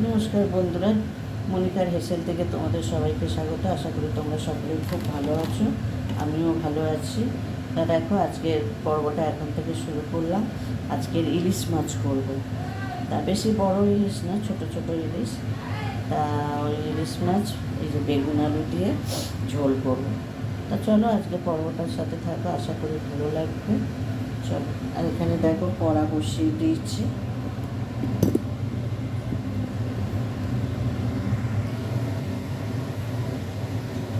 নমস্কার বন্ধুরা, মনিকার হেসেল থেকে তোমাদের সবাইকে স্বাগত। আশা করি তোমরা সকলেই খুব ভালো আছো, আমিও ভালো আছি। তা দেখো, আজকের পর্বটা এখন থেকে শুরু করলাম। আজকের ইলিশ মাছ করব। তা বেশি বড় ইলিশ না, ছোট ছোট ইলিশ। তা ওই ইলিশ মাছ এই যে বেগুন আলু দিয়ে ঝোল করব। তা চলো আজকে পর্বটার সাথে থাকো, আশা করি ভালো লাগবে। চলো, আর এখানে দেখো কড়া বসিয়ে দিয়েছি।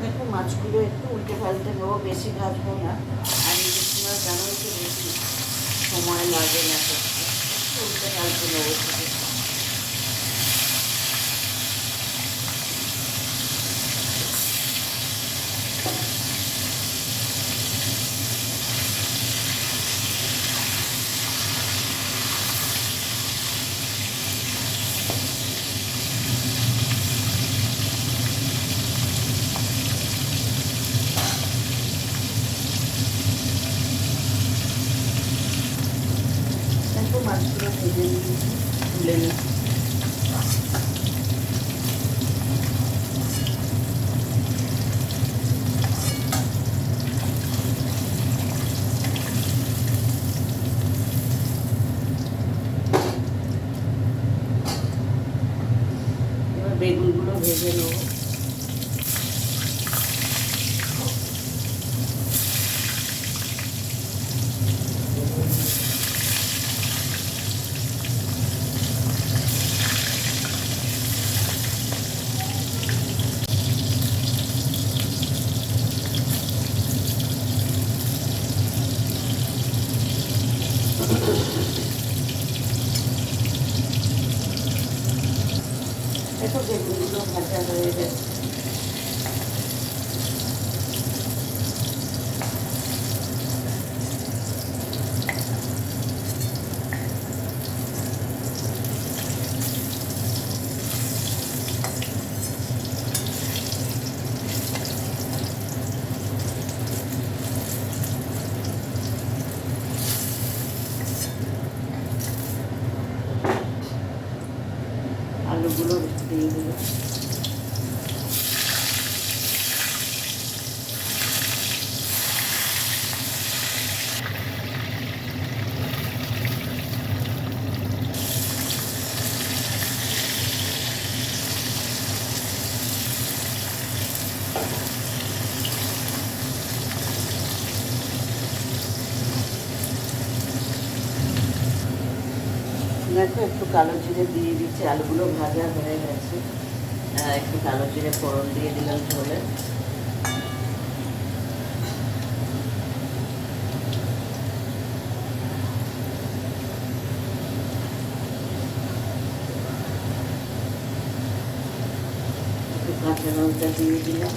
দেখো মাছগুলো একটু উল্টে পাল্টে নেবো, বেশি ভাজবো না। আর ইলিশ মাছ জানোই তো বেশি সময় লাগে না, করতে উল্টে পাল্টে নেবো শুধু। দেখো মাছগুলো ভেজে নিয়েছি, তুলে নিচ্ছি। এবার বেগুনগুলো ভেজে নেবো। দেখো বেগুনগুলো ভাজা হয়ে গেছে। আলুগুলো দিয়ে দেবো। দেখো একটু কালো জিরে দিয়ে দিচ্ছি, আলুগুলো ভাজা হয়ে গেছে। একটু কালো জিরে ফোড়ন দিয়ে দিলাম ঝোলে। একটু কাঁচা লঙ্কা দিয়ে দিলাম।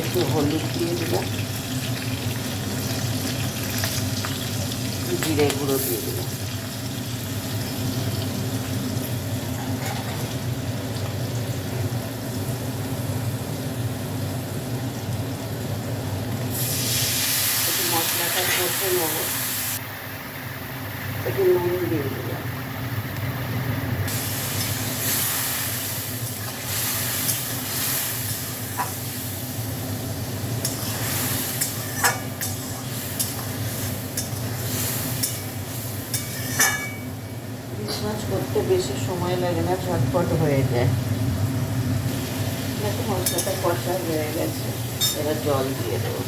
একটু হলুদ দিয়ে দিলাম, জিরে গুঁড়ো দিয়ে দিলাম। একটু মশলাটা কষে নেবো, একটু নুন দিয়ে দিলাম। ইলিশ মাছ করতে বেশি সময় লাগে না, ঝটপট হয়ে যায়। দেখো মশলাটা কষা হয়ে গেছে, এবার জল দিয়ে দেবো।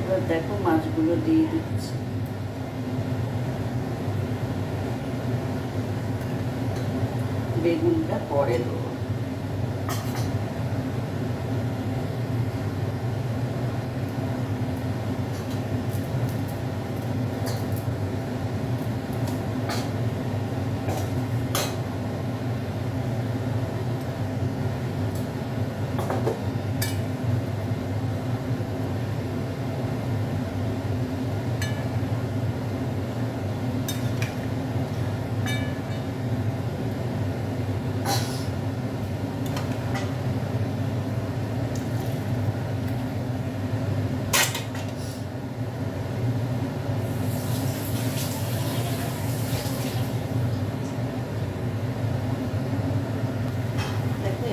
এবার দেখো মাছগুলো দিয়ে দিচ্ছি। বেগুনটা পরে দেবো।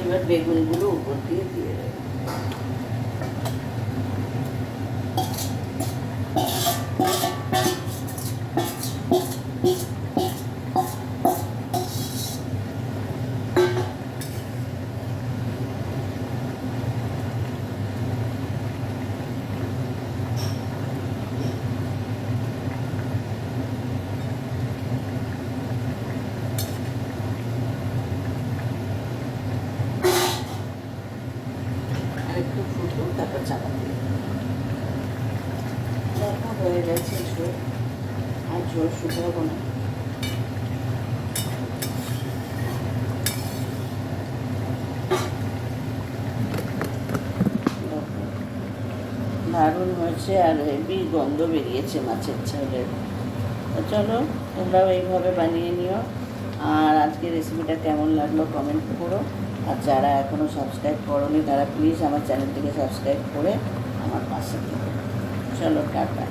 এবার বেগুনগুলো উপর দিয়ে দিয়ে দেবো। একটু ফুটুক, তারপর চাপা দিয়ে দেখা হয়ে গেছে ঝোল। আর ঝোল শুকাবো না। দারুণ হয়েছে, আর হেভি গন্ধ বেরিয়েছে মাছের ঝোলের। তো চলো, তোমরাও এইভাবে বানিয়ে নিও। আর আজকে রেসিপিটা কেমন লাগলো কমেন্ট করো। আর যারা এখনও সাবস্ক্রাইব করোনি তারা প্লিজ আমার চ্যানেলটিকে সাবস্ক্রাইব করে আমার পাশে থেকো। চলো, টাটা।